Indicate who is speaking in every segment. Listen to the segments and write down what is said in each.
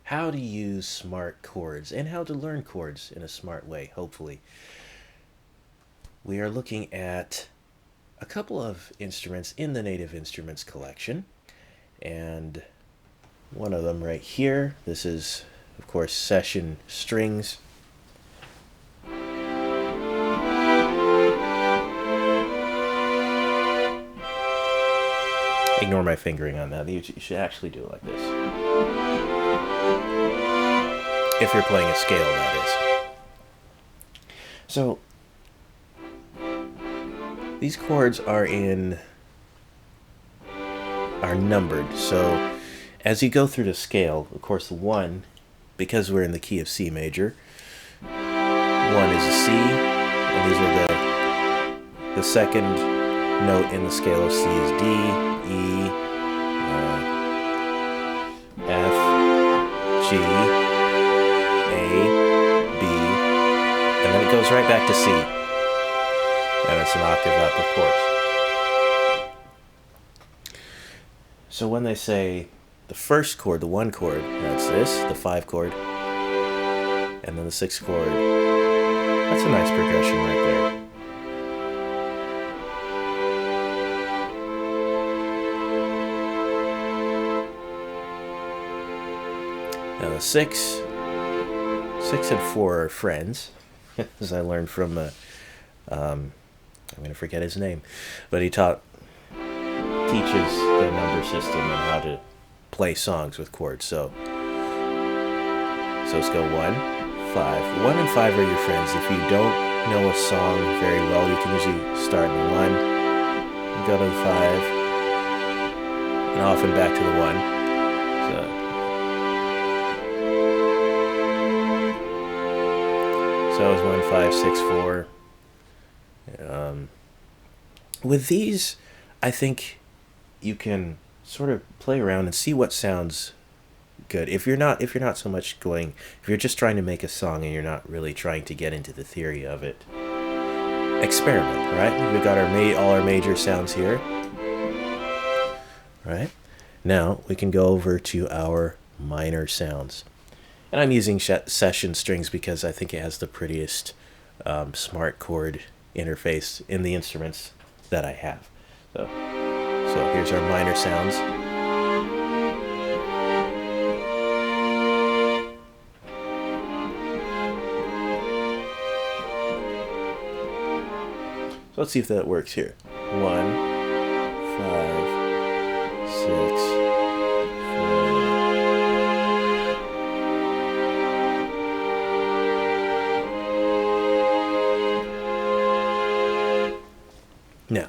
Speaker 1: how to use smart chords and how to learn chords in a smart way, hopefully. We are looking at a couple of instruments in the Native Instruments collection, and one of them right here. This is, of course, session strings. Ignore my fingering on that. You should actually do it like this. If you're playing a scale, that is. So, these chords are numbered. So, as you go through the scale, of course, the 1, because we're in the key of C major, 1 is a C, and these are the second note in the scale of C is D, E, F, G, A, B, and then it goes right back to C. And it's an octave up, of course. So when they say the first chord, the 1 chord, that's this, the 5 chord, and then the 6 chord, that's a nice progression right there. Now the 6 and 4 are friends, as I learned from, I'm going to forget his name, but he teaches the number system and how to play songs with chords. So let's go 1, 5. 1 and 5 are your friends. If you don't know a song very well, you can usually start in 1, go to the 5, and often back to the 1. So it's 1, 5, 6, 4. With these, I think you can sort of play around and see what sounds good. If you're not so much going, if you're just trying to make a song and you're not really trying to get into the theory of it, experiment, right? We've got all our major sounds here, right? Now we can go over to our minor sounds. And I'm using session strings because I think it has the prettiest smart chord interface in the instruments that I have. So here's our minor sounds. So let's see if that works here. 1, 5, 6, 4. Now,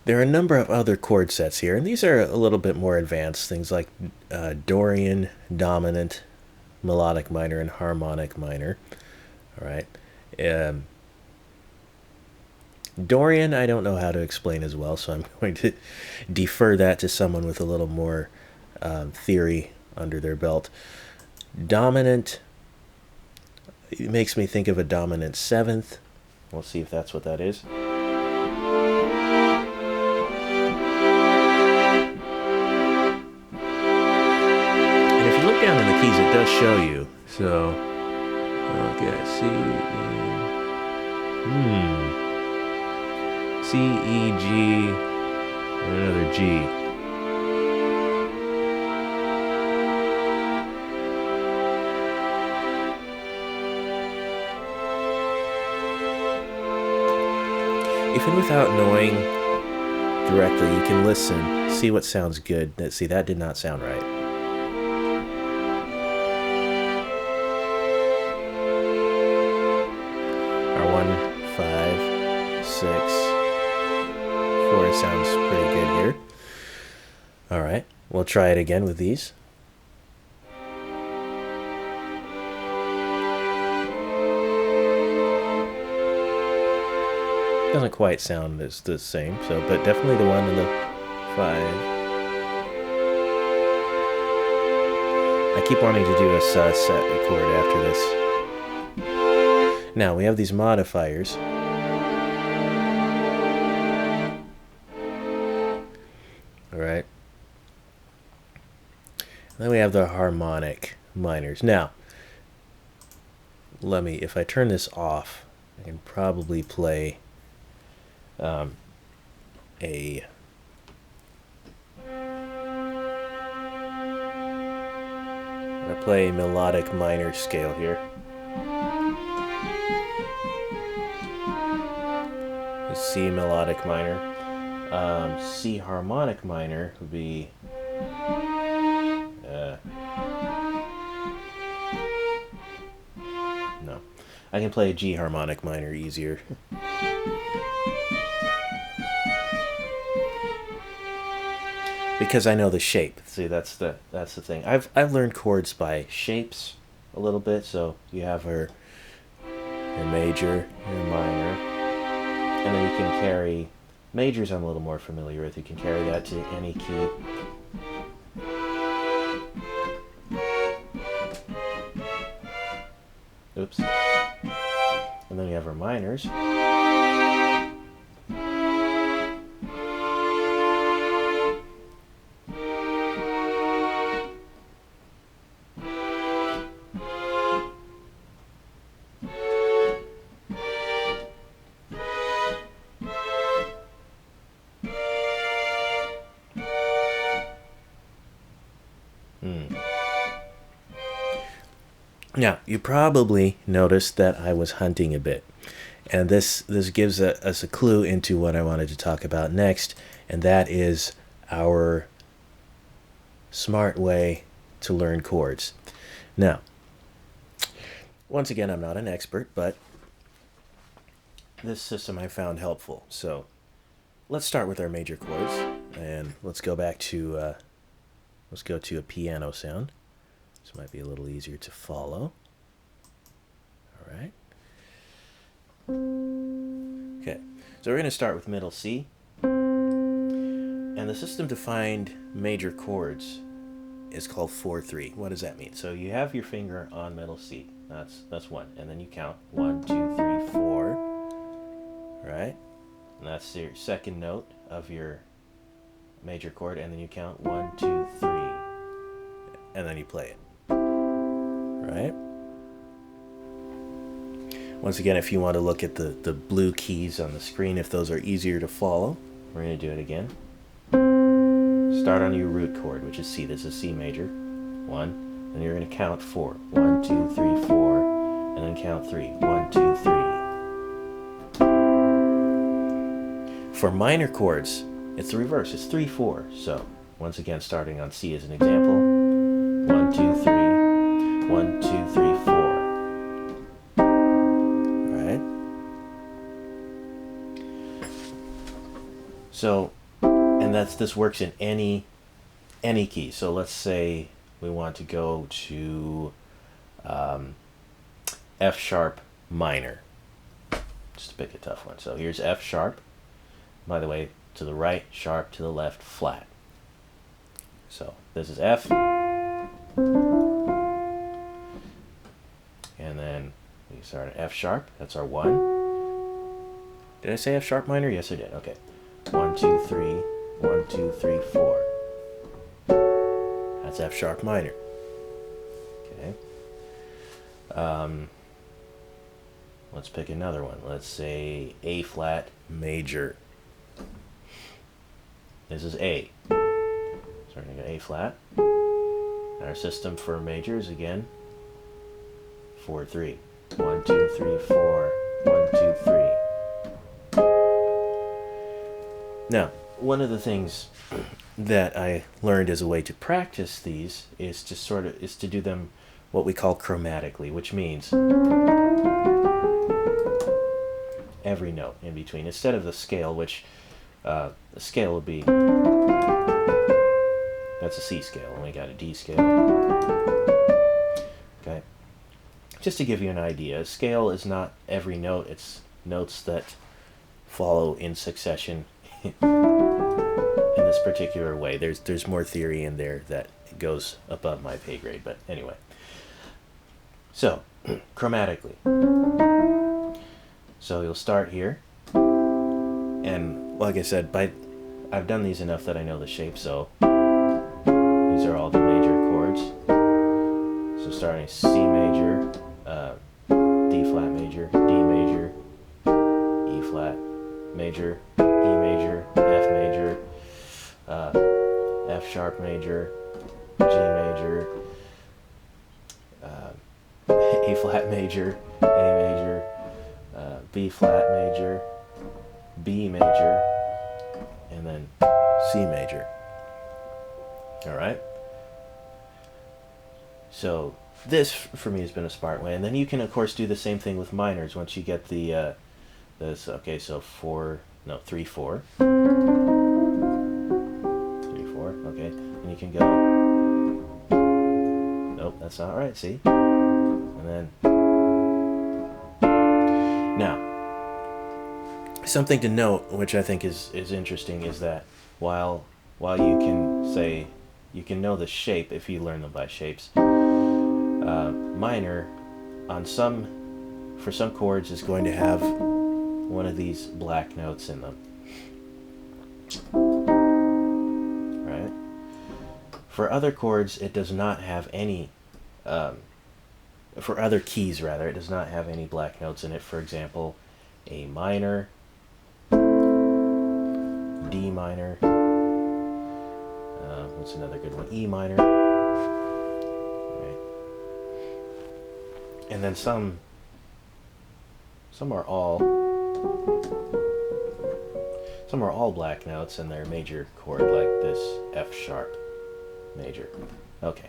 Speaker 1: there are a number of other chord sets here, and these are a little bit more advanced. Things like Dorian, dominant, melodic minor, and harmonic minor. All right. Dorian, I don't know how to explain as well, so I'm going to defer that to someone with a little more theory under their belt. Dominant, it makes me think of a dominant 7th. We'll see if that's what that is. And if you look down in the keys, it does show you. So, okay, C, E, G, and another G. Even without knowing directly, you can listen, see what sounds good. See, that did not sound right. Our 1, 5, 6, 4 sounds pretty good here. All right, we'll try it again with these. Doesn't quite sound as the same, but definitely the 1 and the 5. I keep wanting to do a set chord after this. Now we have these modifiers. All right. Then we have the harmonic minors. Now, if I turn this off, I can probably play a melodic minor scale here. C melodic minor. C harmonic minor would be no. I can play a G harmonic minor easier. Because I know the shape. See, that's the thing. I've learned chords by shapes a little bit. So you have your major, your minor, and then you can carry majors. I'm a little more familiar with. You can carry that to any key. Oops. And then you have our minors. Now, you probably noticed that I was hunting a bit. And this gives us a clue into what I wanted to talk about next, and that is our smart way to learn chords. Now, once again, I'm not an expert, but this system I found helpful. So let's start with our major chords, and let's go back to a piano sound. This might be a little easier to follow. All right. Okay, so we're going to start with middle C. And the system-defined major chords is called 4/3. What does that mean? So you have your finger on middle C. That's one. And then you count 1, 2, 3, 4. Right? And that's your second note of your major chord. And then you count 1, 2, 3. And then you play it. Right? Once again, if you want to look at the blue keys on the screen, if those are easier to follow, we're going to do it again. Start on your root chord, which is C. This is C major. 1. Then you're going to count 4. 1, 2, 3, 4. And then count 3. 1, 2, 3. For minor chords, it's the reverse. It's 3, 4. So, once again, starting on C as an example. 1, 2, 3. 1, 2, 3, 4. Alright? So, and this works in any key. So let's say we want to go to F sharp minor. Just to pick a tough one. So here's F sharp. By the way, to the right, sharp, to the left, flat. So this is F. And then we start at F sharp. That's our 1. Did I say F sharp minor? Yes, I did. Okay. 1, 2, 3. 1, 2, 3, 4. That's F sharp minor. Okay. Let's pick another one. Let's say A flat major. This is A. So we're going to go A flat. And our system for majors again. 4, 3. 1, 2, 3, 4. 1, 2, 3. Now, one of the things that I learned as a way to practice these is to do them what we call chromatically, which means every note in between, instead of the scale, which the scale would be, that's a C scale, and we got a D scale. Okay, just to give you an idea, a scale is not every note, it's notes that follow in succession in this particular way. There's more theory in there that goes above my pay grade, but anyway. So, chromatically. So you'll start here, and like I said, I've done these enough that I know the shape, so these are all the major chords. So starting C major, D flat major, D major, E flat major, E major, F major, F sharp major, G major, A flat major, A major, B flat major, B major, and then C major. All right. So this for me has been a smart way, and then you can of course do the same thing with minors once you get the this. Okay, so 3 4, 3 4. Okay, and you can go. Nope, that's not right. See, and then now something to note, which I think is interesting, is that while you can say you can know the shape if you learn them by shapes. Minor, for some chords, is going to have one of these black notes in them. Right? For other chords, it does not have any. For other keys, rather, it does not have any black notes in it. For example, A minor, D minor. What's another good one? E minor. And then some are all black notes in their major chord, like this F sharp major. Okay,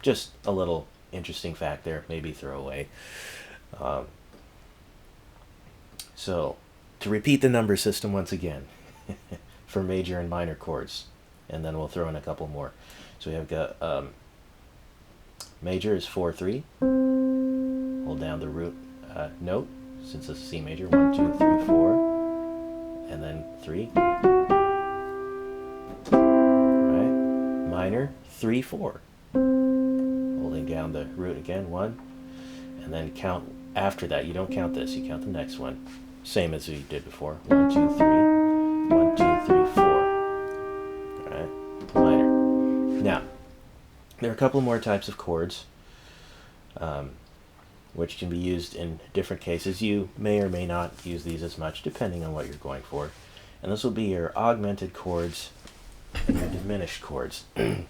Speaker 1: just a little interesting fact there, maybe throw away. So to repeat the number system once again for major and minor chords, and then we'll throw in a couple more. So we have got major is 4 3. Hold down the root note, since it's a C major, 1 2 3 4, and then 3. Right? Minor 3 4. Holding down the root again, 1, and then count after that. You don't count this, you count the next one, same as we did before. 1 2 3, 1 2 3 4. All right, minor. Now, there are a couple more types of chords. Which can be used in different cases. You may or may not use these as much, depending on what you're going for. And this will be your augmented chords and your diminished chords. Okay,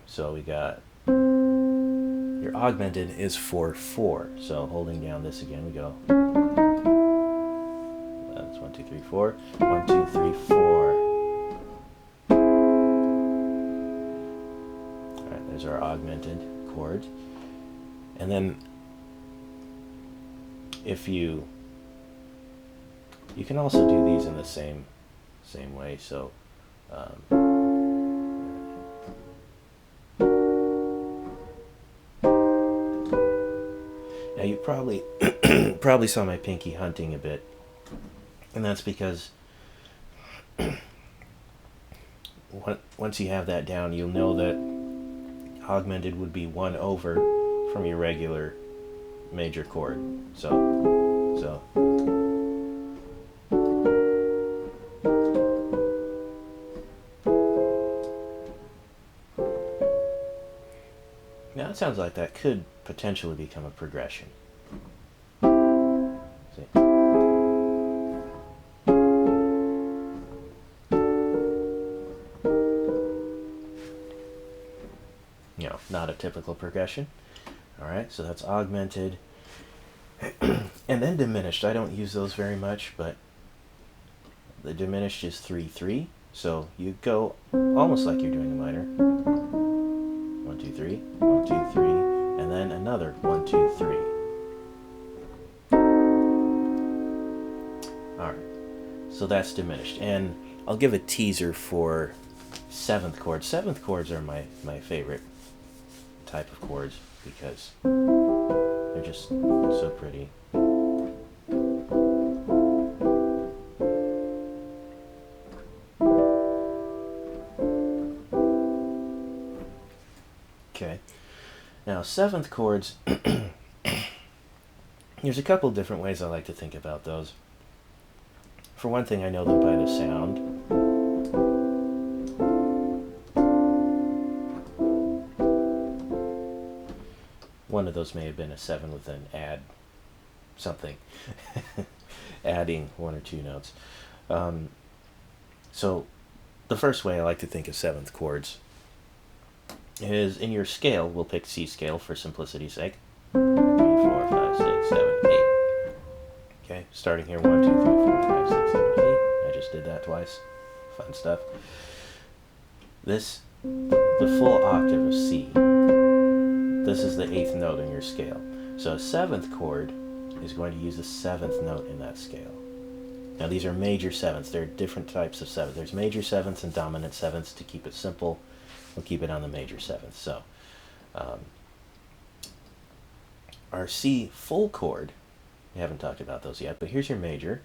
Speaker 1: so we got your augmented is 4 4. So holding down this again, we go. That's 1 2 3 4. 1 2 3 4. All right, there's our augmented chord. And then if you can also do these in the same way. So now you probably saw my pinky hunting a bit, and that's because once you have that down, you'll know that augmented would be 1 over from your regular major chord. So now it sounds like that could potentially become a progression. See? Not a typical progression. Alright, so that's augmented. And then diminished. I don't use those very much, but the diminished is 3 3. So you go almost like you're doing a minor. 1 2 3, 1 2 3, and then another 1 2 3. Alright, so that's diminished. And I'll give a teaser for 7th chords. 7th chords are my favorite type of chords because they're just so pretty. Okay, now 7th chords, there's a couple different ways I like to think about those. For one thing, I know them by the sound. one of those may have been a 7 with an add something, adding 1 or 2 notes. So the first way I like to think of 7th chords is in your scale. We'll pick C scale for simplicity's sake. 3, 4, 5, 6, 7, 8. Okay, starting here, 1, 2, 3, 4, 5, 6, 7, 8. I just did that twice. Fun stuff. The full octave of C, this is the 8th note in your scale. So a 7th chord is going to use the 7th note in that scale. Now these are major 7ths. There are different types of 7ths. There's major 7ths and dominant 7ths. To keep it simple, we'll keep it on the major 7th. So our C full chord, we haven't talked about those yet, but here's your major,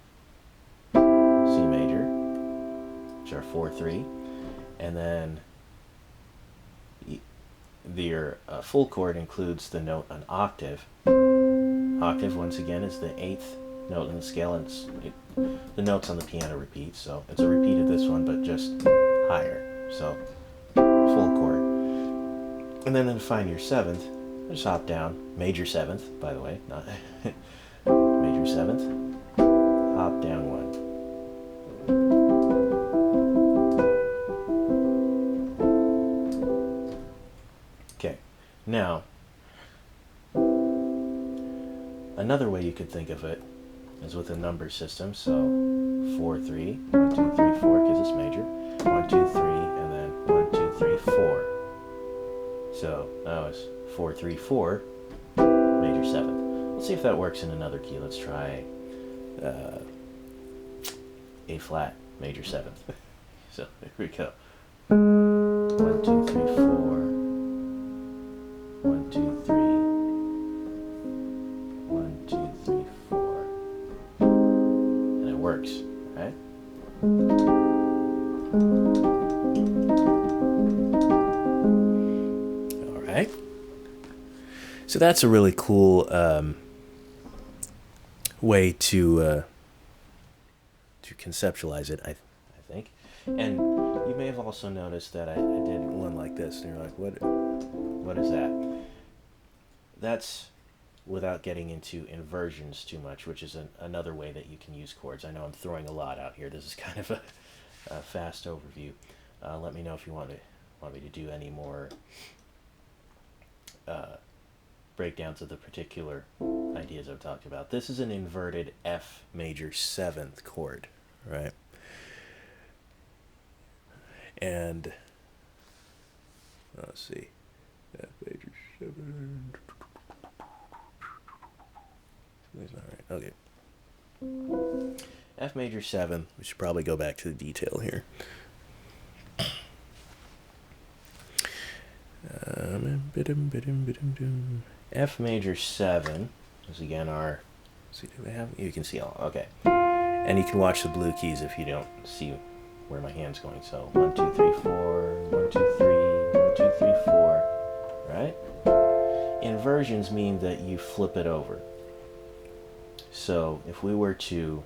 Speaker 1: C major, which are 4, 3, and then your full chord includes the note an octave. Octave, once again, is the 8th note in the scale, and the notes on the piano repeat, so it's a repeat of this one, but just higher. So full chord. And then to find your 7th, just hop down, major 7th, by the way, not major 7th, hop down 1. Okay, now another way you could think of it is with a number system. So 4, 3, 1, 2, 3, 4 gives us major, 1, 2, 3, and then 1, 2, 3, 4. So that was 4, 3, 4, major 7th. Let's see if that works in another key. Let's try A flat, major 7th. So there we go. 1, 2, 3, 4. 1, 2, 3. 1, 2, 3, 4. And it works, right? All right. So that's a really cool way to conceptualize it, I think. And you may have also noticed that I did one like this, and you're like, what is that? That's without getting into inversions too much, which is another way that you can use chords. I know I'm throwing a lot out here. This is kind of a fast overview. Let me know if you want me to do any more breakdowns of the particular ideas I've talked about. This is an inverted F major 7th chord, right? And let's see, F major 7. That's not right. Okay. F major 7. We should probably go back to the detail here. F major 7 is again our. See, do they have? You can see all. Okay. And you can watch the blue keys if you don't see where my hand's going. So 1, 2, 3, 4. 1, 2, 3. 1, 2, 3, 4. Right? Inversions mean that you flip it over. So if we were to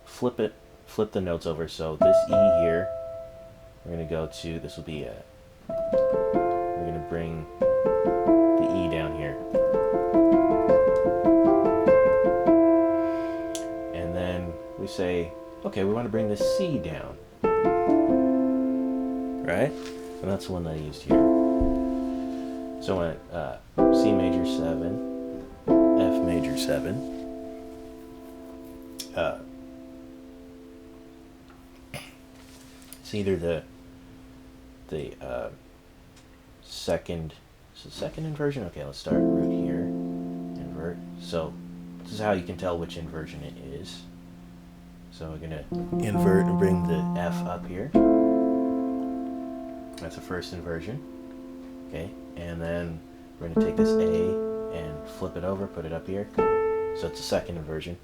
Speaker 1: flip the notes over, so this E here, we're going to go to, this will be we're going to bring the E down here. And then we say, okay, we want to bring the C down. Right? And that's the one that I used here. So I went C major 7, F major 7. It's either the second, is it second inversion? Okay, let's start root here, invert. So this is how you can tell which inversion it is. So we're gonna invert and bring the F up here. That's the first inversion. Okay, and then we're gonna take this A and flip it over, put it up here. So it's a second inversion.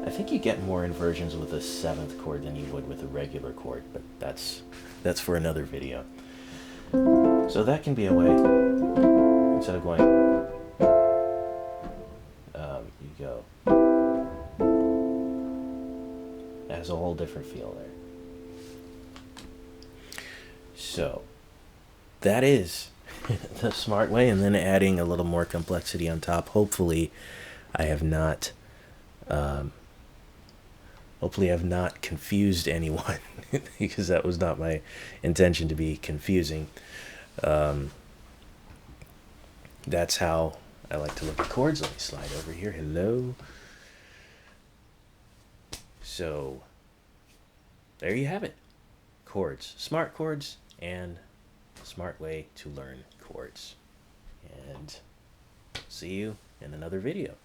Speaker 1: I think you get more inversions with a 7th chord than you would with a regular chord, but that's for another video. So that can be a way, instead of going, you go, it has a whole different feel there. So that is the smart way, and then adding a little more complexity on top. Hopefully I have not hopefully I've not confused anyone because that was not my intention to be confusing. That's how I like to look at chords. Let me slide over here. Hello. So there you have it. Chords, smart chords, and a smart way to learn chords. And see you in another video.